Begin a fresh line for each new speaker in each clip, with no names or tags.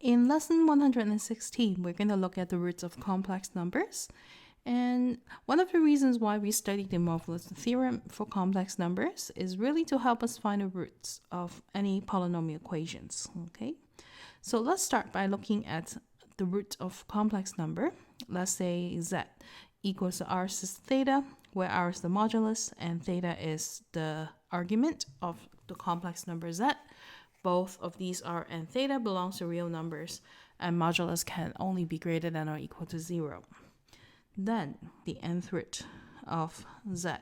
In lesson 116, we're going to look at the roots of complex numbers. And one of the reasons why we study the Morpholus theorem for complex numbers is really to help us find the roots of any polynomial equations. Okay, so let's start by looking at the root of complex number. Let's say z equals to r cis theta, where r is the modulus and theta is the argument of the complex number z. Both of these r and theta belongs to real numbers, and modulus can only be greater than or equal to 0. Then the nth root of z.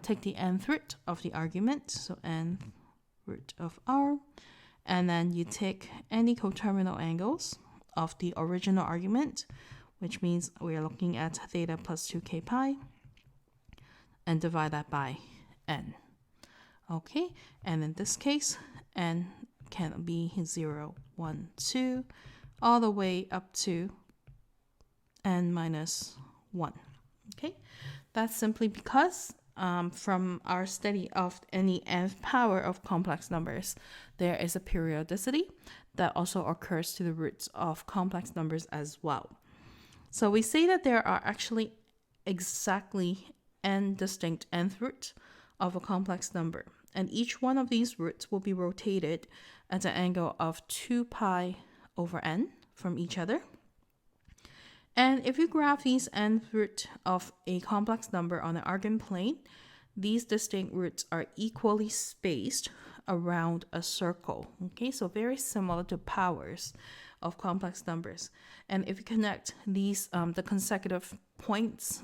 Take the nth root of the argument, so nth root of r, and then you take any coterminal angles of the original argument, which means we are looking at theta plus 2k pi, and divide that by n. Okay, and in this case, n can be 0, 1, 2, all the way up to n minus 1. Okay, that's simply because from our study of any nth power of complex numbers, there is a periodicity that also occurs to the roots of complex numbers as well. So we say that there are actually exactly n distinct nth roots of a complex number, and each one of these roots will be rotated at an angle of 2 pi over n from each other. And if you graph these nth root of a complex number on an argand plane, these distinct roots are equally spaced around a circle. Okay, so very similar to powers of complex numbers. And if you connect these, the consecutive points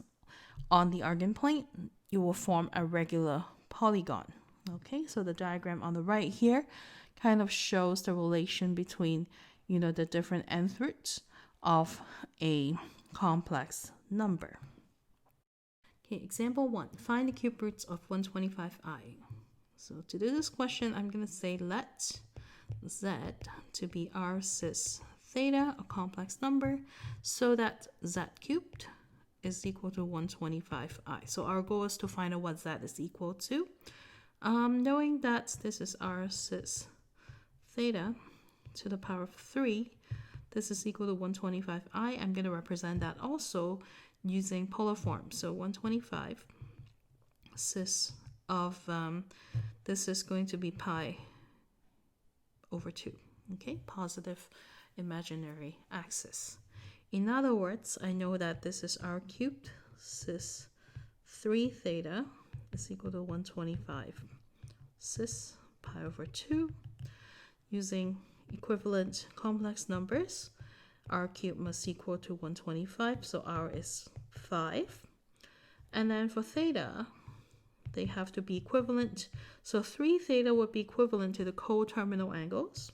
on the argand plane, you will form a regular polygon. Okay, so the diagram on the right here kind of shows the relation between, the different nth roots of a complex number. Okay, example 1. Find the cube roots of 125i. So to do this question, I'm going to say let z to be r cis theta, a complex number, so that z cubed is equal to 125i. So our goal is to find out what z is equal to. Knowing that this is r cis theta to the power of 3, this is equal to 125i. I'm going to represent that also using polar form. So 125 cis of, this is going to be pi over 2. Okay, positive imaginary axis. In other words, I know that this is r cubed cis 3 theta is equal to 125 cis pi over 2. Using equivalent complex numbers, r cubed must equal to 125, so r is 5. And then for theta, they have to be equivalent. So 3 theta would be equivalent to the coterminal angles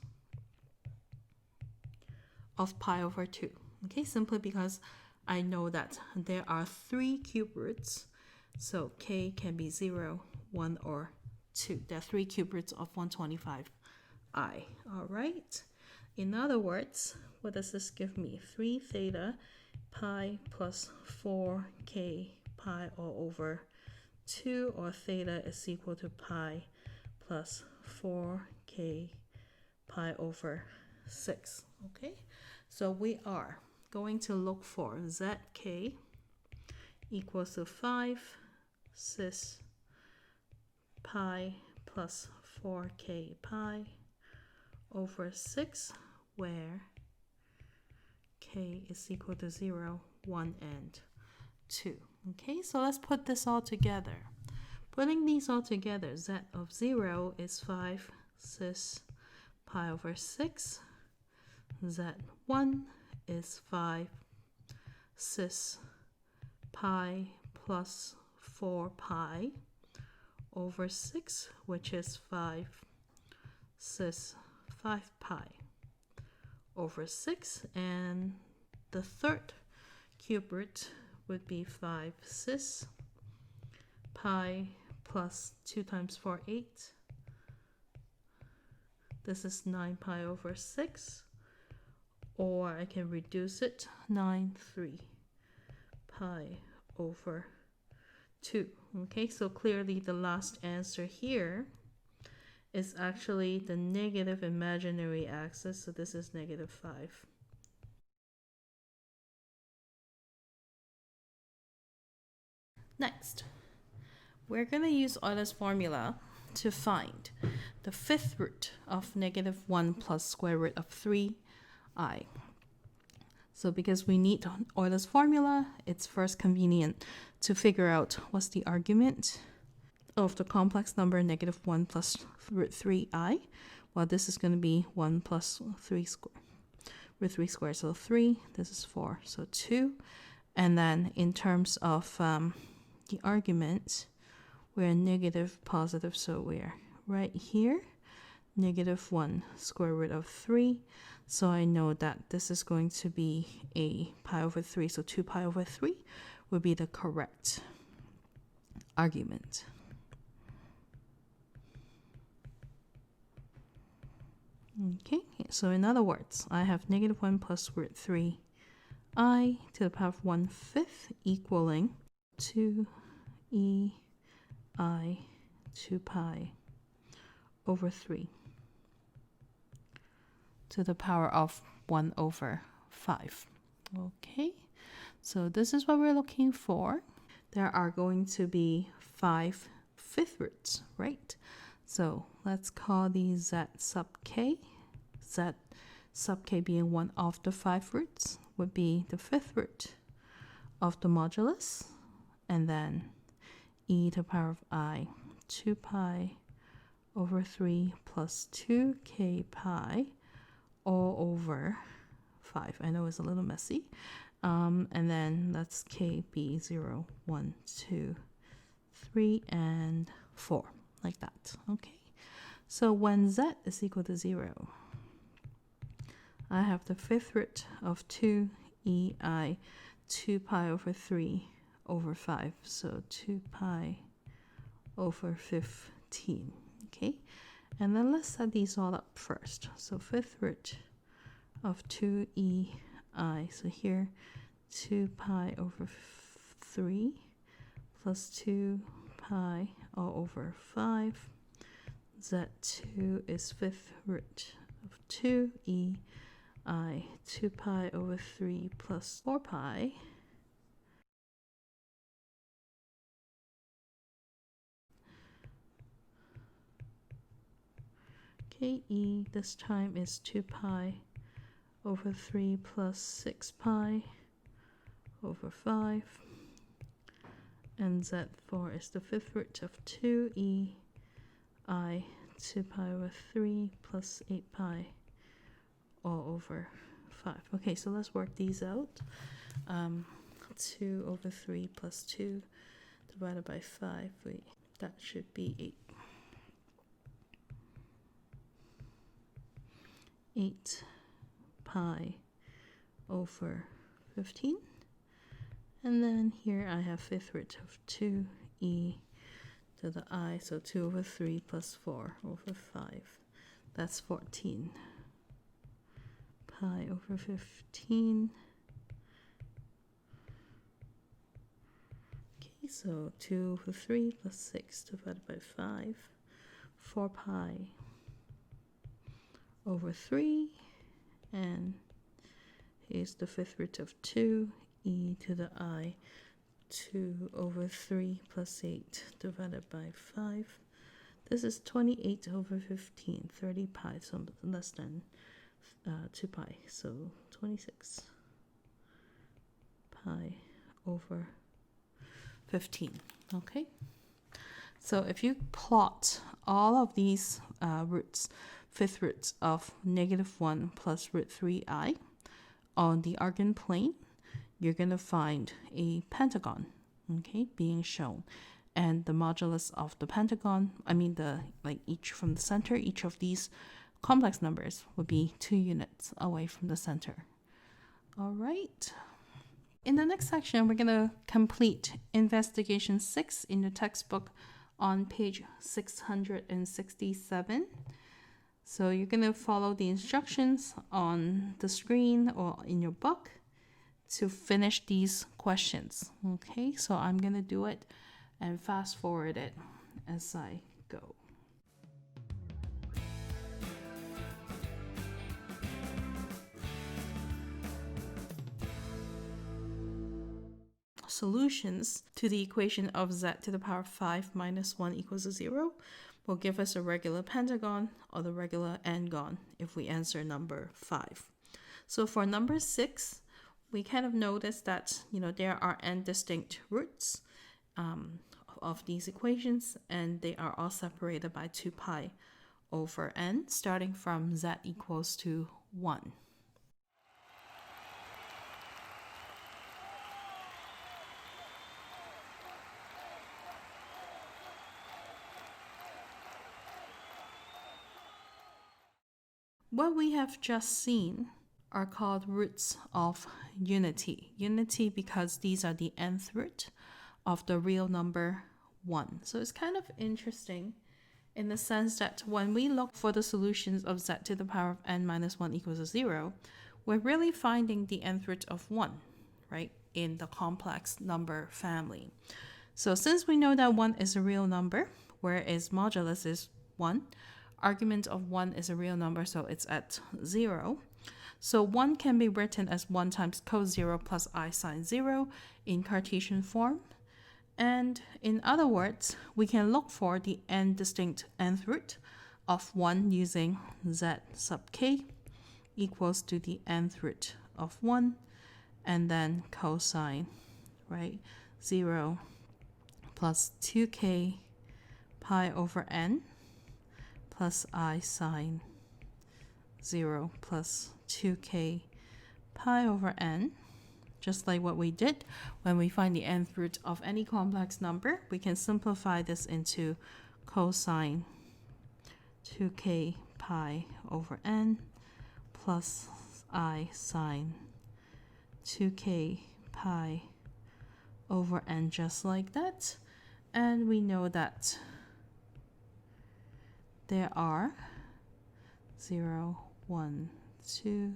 of pi over 2. Okay, simply because I know that there are 3 cube roots, so k can be 0, 1, or 2. There are 3 cube roots of 125i. All right. In other words, what does this give me? 3 theta pi plus 4k pi all over 2, or theta is equal to pi plus 4k pi over 6. Okay, so we are going to look for zk equals to 5 cis pi plus 4k pi over 6, where k is equal to 0, 1, and 2. Okay, so let's put this all together. Putting these all together, z of 0 is 5 cis pi over 6. z1 is 5 cis pi plus 4 pi over 6, which is 5 cis 5 pi over 6, and the third cube root would be 5 cis pi plus 2 times 4, 8. This is 9 pi over 6, or I can reduce it, 9, 3 pi over 2. Okay, so clearly the last answer here is actually the negative imaginary axis, so this is -5. Next, we're going to use Euler's formula to find the fifth root of -1 plus square root of 3i. So because we need Euler's formula, it's first convenient to figure out what's the argument of the complex number -1 plus root 3i. Well, this is going to be 1 plus 3 root 3 squared, so 3. This is 4, so 2. And then in terms of the argument, we're negative, positive, so we're right here, -1 square root of 3. So I know that this is going to be a pi over 3, so 2 pi over 3 would be the correct argument. Okay, so in other words, I have -1 plus root 3i to the power of 1/5 equaling 2e I 2 pi over 3 to the power of 1/5. Okay, so this is what we're looking for. There are going to be 5 fifth roots, right? So let's call these z sub k. Z sub k being one of the 5 roots would be the fifth root of the modulus, and then e to the power of I 2 pi over 3 plus 2k pi all over 5. I know it's a little messy. And then that's k be 0, 1, 2, 3, and 4, like that. Okay. So when z is equal to 0, I have the fifth root of 2ei 2 pi over 3 over 5. So 2 pi over 15. Okay. And then let's set these all up first. So fifth root of 2ei, so here 2 pi over 3 plus 2 pi all over 5. Z2 is fifth root of 2ei 2 pi over 3 plus 4 pi. KE this time is 2 pi over 3 plus 6 pi over 5. And Z4 is the fifth root of 2ei 2 pi over 3 plus 8 pi all over 5. Okay, so let's work these out. 2 over 3 plus 2 divided by 5, that should be 8. 8 pi over 15. And then here I have fifth root of 2e to the I, so 2 over 3 plus 4 over 5. That's 14 pi over 15. Okay, so 2 over 3 plus 6 divided by 5. 4 pi over 3, and here's the fifth root of 2 e to the I 2 over 3 plus 8 divided by 5. This is 28 over 15, 30 pi, so less than 2 pi, so 26 pi over 15. Okay, so if you plot all of these roots, fifth roots of -1 plus root 3i on the argand plane, you're going to find a pentagon, okay, being shown. And the modulus of the pentagon, each from the center, each of these complex numbers would be 2 units away from the center. All right. In the next section, we're going to complete investigation 6 in the textbook on page 667. So you're going to follow the instructions on the screen or in your book to finish these questions. Okay, so I'm going to do it and fast forward it as I go. solutions to the equation of z to the power of 5 minus 1 equals 0 will give us a regular pentagon or the regular n-gon if we answer number 5. So for number 6, we kind of notice that, there are n distinct roots of these equations, and they are all separated by 2 pi over n, starting from z equals to 1. What we have just seen are called roots of unity. Unity because these are the nth root of the real number 1. So it's kind of interesting in the sense that when we look for the solutions of z to the power of n minus 1 equals 0, we're really finding the nth root of 1, right, in the complex number family. So since we know that 1 is a real number, whereas modulus is 1, argument of 1 is a real number, so it's at 0. So 1 can be written as 1 times cos 0 plus I sine 0 in Cartesian form. And in other words, we can look for the n distinct nth root of 1 using z sub k equals to the nth root of 1, and then cosine, right, 0 plus 2k pi over n plus I sine 0 plus 2k pi over n. Just like what we did when we find the nth root of any complex number, we can simplify this into cosine 2k pi over n plus I sine 2k pi over n, just like that. And we know that there are 0, 1, 2,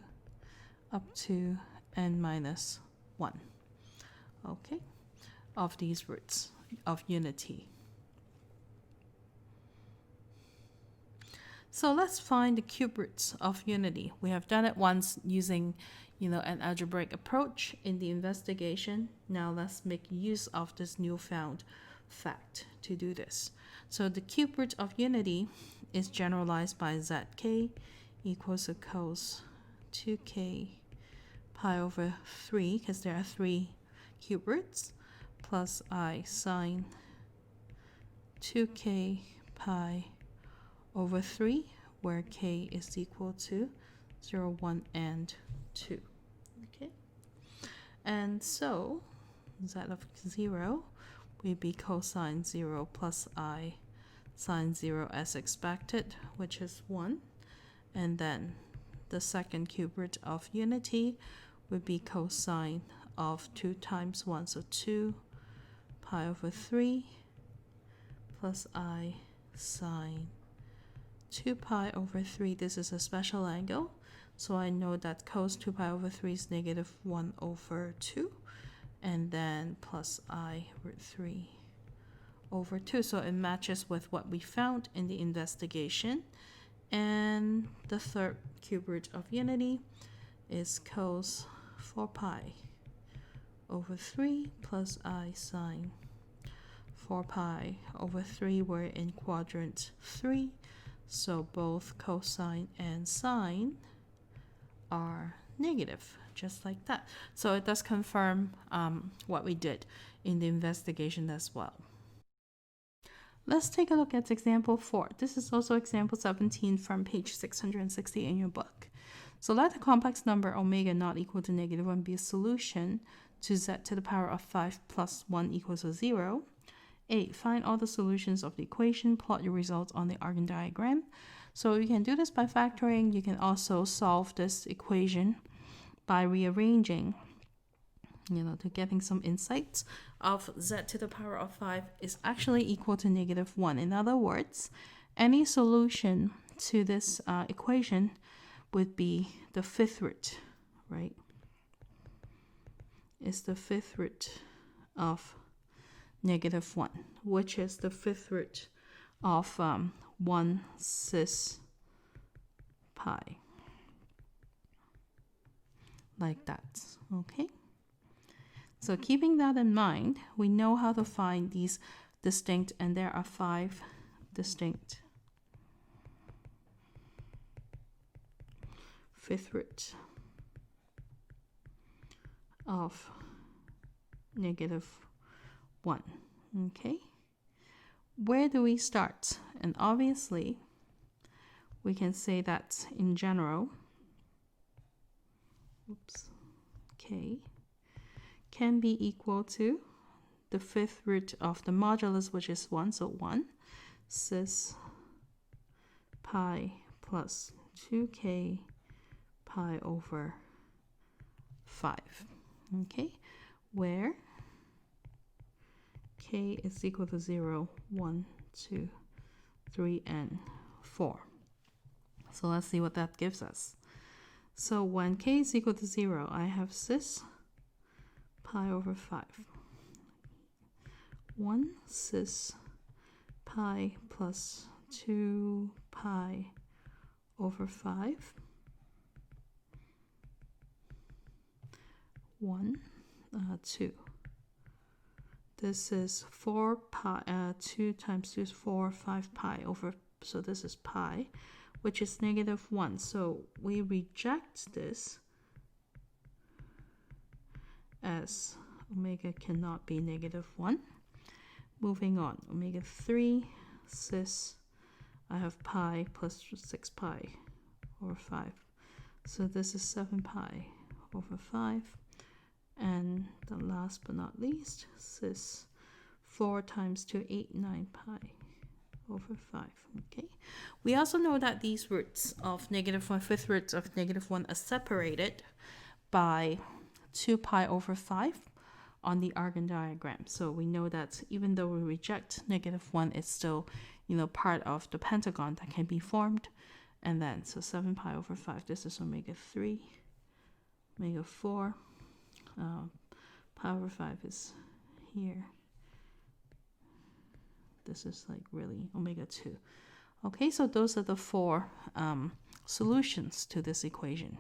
up to n minus 1, okay, of these roots of unity. So let's find the cube roots of unity. We have done it once using, an algebraic approach in the investigation. Now let's make use of this newfound fact to do this. So the cube root of unity is generalized by zk equals to cos 2k pi over 3, because there are 3 cube roots, plus I sine 2k pi over 3, where k is equal to 0, 1, and 2. Okay, and so z of 0 will be cosine 0 plus I sine 0 as expected, which is 1. And then the second cube root of unity would be cosine of 2 times 1, so 2 pi over 3 plus I sine 2 pi over 3. This is a special angle, so I know that cos 2 pi over 3 is negative 1 over 2, and then plus I root 3 over 2. So it matches with what we found in the investigation. And the third cube root of unity is cos 4 pi over 3 plus I sine 4 pi over 3. We're in quadrant 3, so both cosine and sine are negative, just like that. So it does confirm what we did in the investigation as well. Let's take a look at example 4. This is also example 17 from page 660 in your book. So let the complex number omega not equal to negative 1 be a solution to z to the power of 5 plus 1 equals to 0. A. Find all the solutions of the equation. Plot your results on the Argand diagram. So you can do this by factoring. You can also solve this equation by rearranging, to getting some insights of z to the power of 5 is actually equal to negative 1. In other words, any solution to this equation would be the fifth root, right? Is the fifth root of negative 1, which is the fifth root of 1 cis pi, like that, okay? So keeping that in mind, we know how to find these distinct, and there are 5 distinct fifth roots of -1. Okay, where do we start? And obviously we can say that in general, k can be equal to the 5th root of the modulus, which is 1, so 1 cis pi plus 2k pi over 5. Okay, where k is equal to 0, 1, 2, 3, and 4. So let's see what that gives us. So when k is equal to 0, I have cis pi over 5. 1 cis pi plus 2 pi over 5. 1, 2. This is 4 pi, 2 times 2 is 4, 5 pi over, so this is pi, which is -1. So we reject this as omega cannot be -1. Moving on, omega 3 cis, I have pi plus 6 pi over 5. So this is 7 pi over 5. And the last but not least, cis 4 times 2, 8, 9 pi over 5. Okay. We also know that these roots of -1, 5th roots of -1 are separated by 2 pi over 5 on the Argand diagram. So we know that even though we reject -1, it's still, part of the pentagon that can be formed. And then, so 7 pi over 5, this is omega 3, omega 4. Pi over 5 is here. This is like really omega 2. Okay, so those are the 4 solutions to this equation.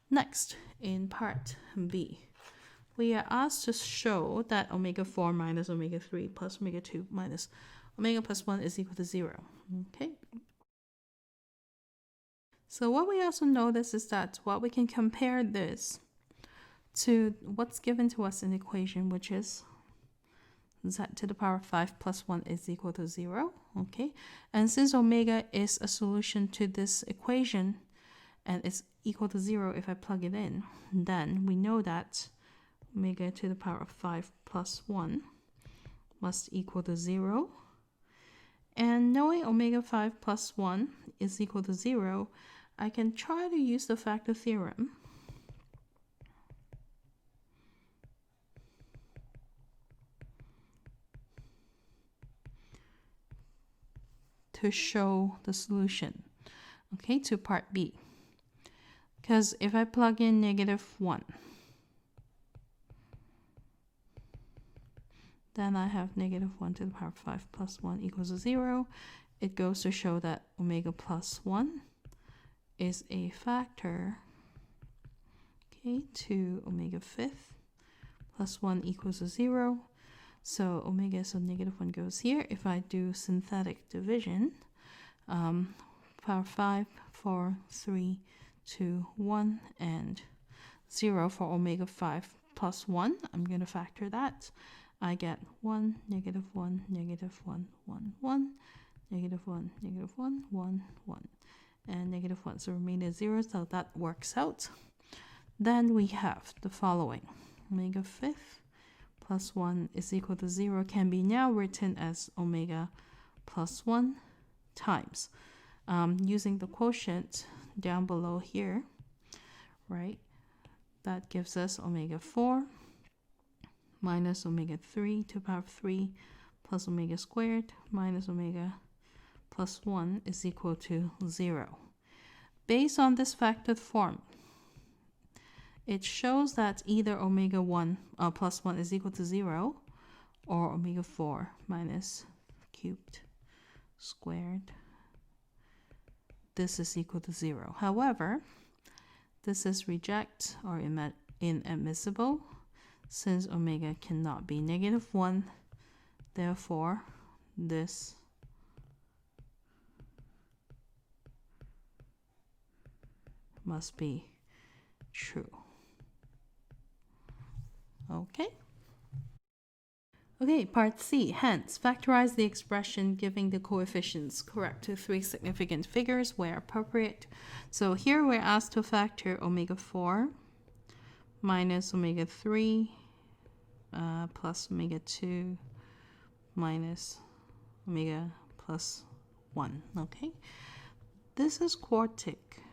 Next, in part B, we are asked to show that omega 4 minus omega 3 plus omega 2 minus omega plus 1 is equal to 0. Okay. So what we also notice is that we can compare this to what's given to us in the equation, which is z to the power of 5 plus 1 is equal to 0. Okay. And since omega is a solution to this equation and it's equal to 0 if I plug it in, then we know that omega to the power of 5 plus 1 must equal to 0. And knowing omega 5 plus 1 is equal to 0, I can try to use the factor theorem to show the solution, okay, to part B. Because if I plug in -1, then I have -1 to the power of 5 plus 1 equals to 0. It goes to show that omega plus 1 is a factor, okay, to omega 5th plus 1 equals to 0. So omega, so -1 goes here. If I do synthetic division, power 5, 4, 3, 2, 1, and 0 for omega 5 plus 1. I'm going to factor that. I get 1, -1, -1, 1, 1, -1, -1, 1, 1, and -1. So remaining 0, so that works out. Then we have the following. Omega 5 plus 1 is equal to 0 can be now written as omega plus 1 times. Using the quotient down below here, right? That gives us omega 4 minus omega 3 to the power of 3 plus omega squared minus omega plus 1 is equal to 0. Based on this factored form, it shows that either omega 1 plus 1 is equal to 0 or omega 4 minus cubed squared. This is equal to 0. However, this is reject or inadmissible since omega cannot be -1. Therefore, this must be true. Okay. Okay, part C. Hence, factorize the expression giving the coefficients correct to 3 significant figures where appropriate. So here we're asked to factor omega 4 minus omega 3 plus omega 2 minus omega plus 1. Okay, this is quartic.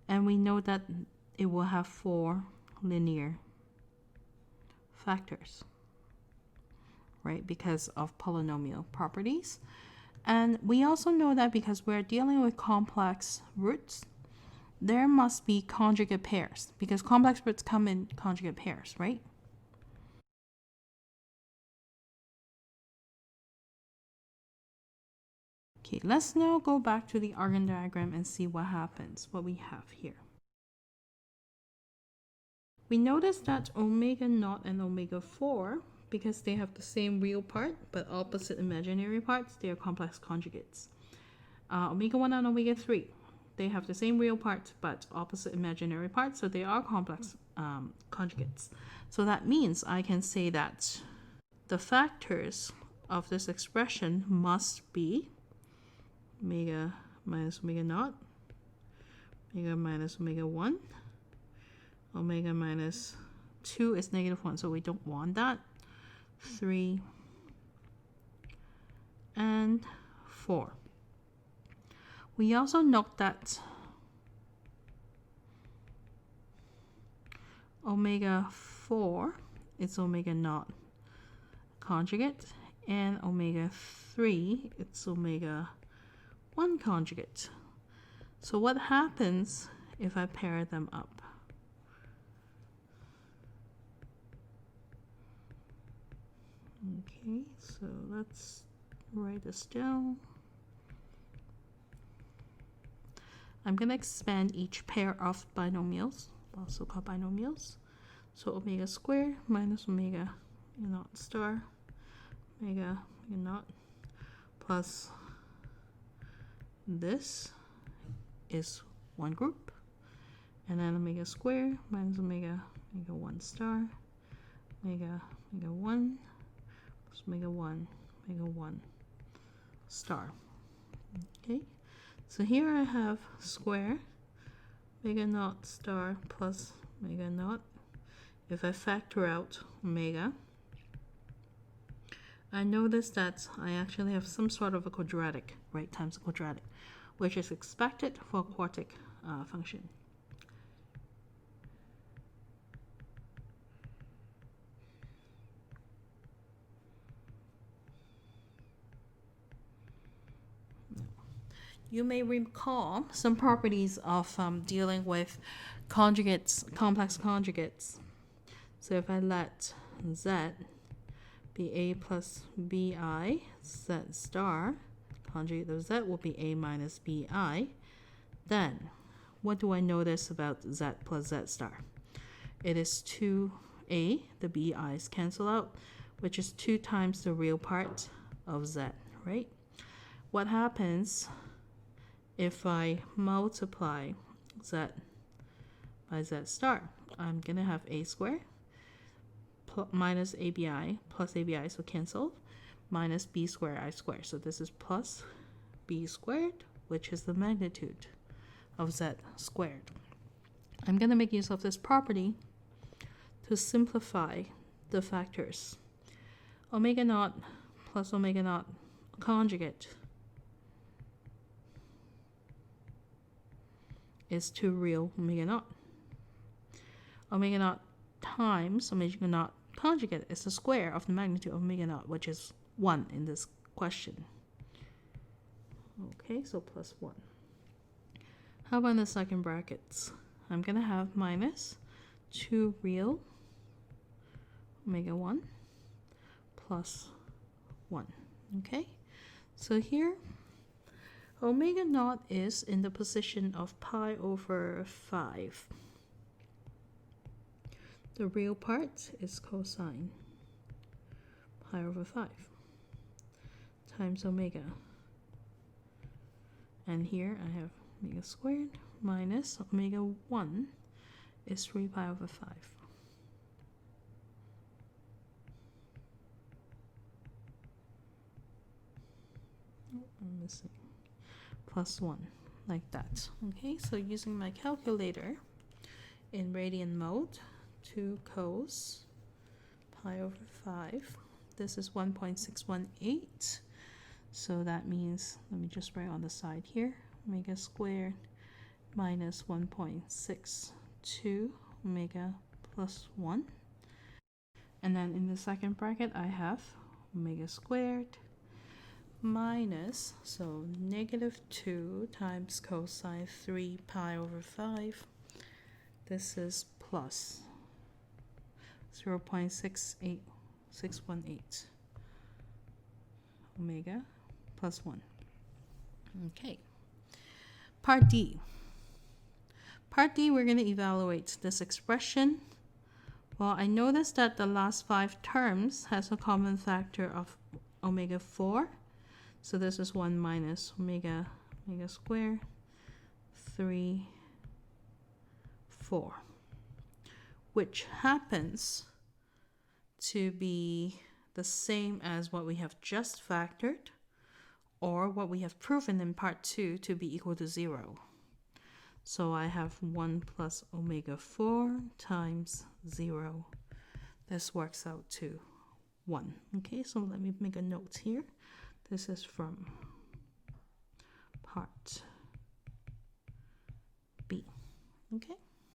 And we know that it will have 4 linear factors, right, because of polynomial properties. And we also know that because we're dealing with complex roots, there must be conjugate pairs, because complex roots come in conjugate pairs, right? Okay, let's now go back to the Argand diagram and see what happens, what we have here. We notice that omega naught and omega 4, because they have the same real part but opposite imaginary parts, they are complex conjugates. Omega 1 and omega 3, they have the same real part but opposite imaginary parts, so they are complex conjugates. So that means I can say that the factors of this expression must be omega minus omega naught, omega minus omega 1, omega minus 2 is -1, so we don't want that, 3, and 4. We also note that omega 4 is omega naught conjugate, and omega 3 it's omega 1 conjugate. So what happens if I pair them up? Okay, so let's write this down. I'm going to expand each pair of binomials, also called binomials. So omega squared minus omega naught star, omega naught plus this is one group. And then omega squared minus omega 1 star, omega 1 plus omega 1 star. Okay, so here I have square omega naught star plus omega naught. If I factor out omega, I notice that I actually have some sort of a quadratic, right, times a quadratic, which is expected for a quartic function. You may recall some properties of dealing with conjugates, complex conjugates. So if I let z be a plus bi, z star, conjugate of z will be a minus bi, then what do I notice about z plus z star? It is 2a, the bi's cancel out, which is 2 times the real part of z, right? What happens if I multiply z by z star? I'm going to have a squared minus abi plus abi, so cancel, minus b squared I squared. So this is plus b squared, which is the magnitude of z squared. I'm going to make use of this property to simplify the factors. Omega naught plus omega naught conjugate is 2 real omega naught. Omega naught times omega naught conjugate is the square of the magnitude of omega naught, which is 1 in this question. Okay, so plus 1. How about in the second brackets? I'm going to have minus 2 real omega 1 plus 1. Okay, so here omega naught is in the position of pi over 5. The real part is cosine pi over 5 times omega. And here I have omega squared minus omega 1 is 3 pi over 5. Oh, I'm missing. Plus 1, like that. Okay, so using my calculator in radian mode, 2 cos pi over 5. This is 1.618. So that means, let me just write on the side here, omega squared minus 1.62 omega plus 1. And then in the second bracket, I have omega squared minus, so negative 2 times cosine 3 pi over 5. This is plus 0.68618 omega plus 1. Okay. Part D. Part D, we're going to evaluate this expression. Well, I noticed that the last 5 terms has a common factor of omega 4. So this is 1 minus omega squared 3, 4, which happens to be the same as what we have just factored, or what we have proven in part 2 to be equal to 0. So I have 1 plus omega 4 times 0. This works out to 1. Okay, so let me make a note here. This is from part B. Okay.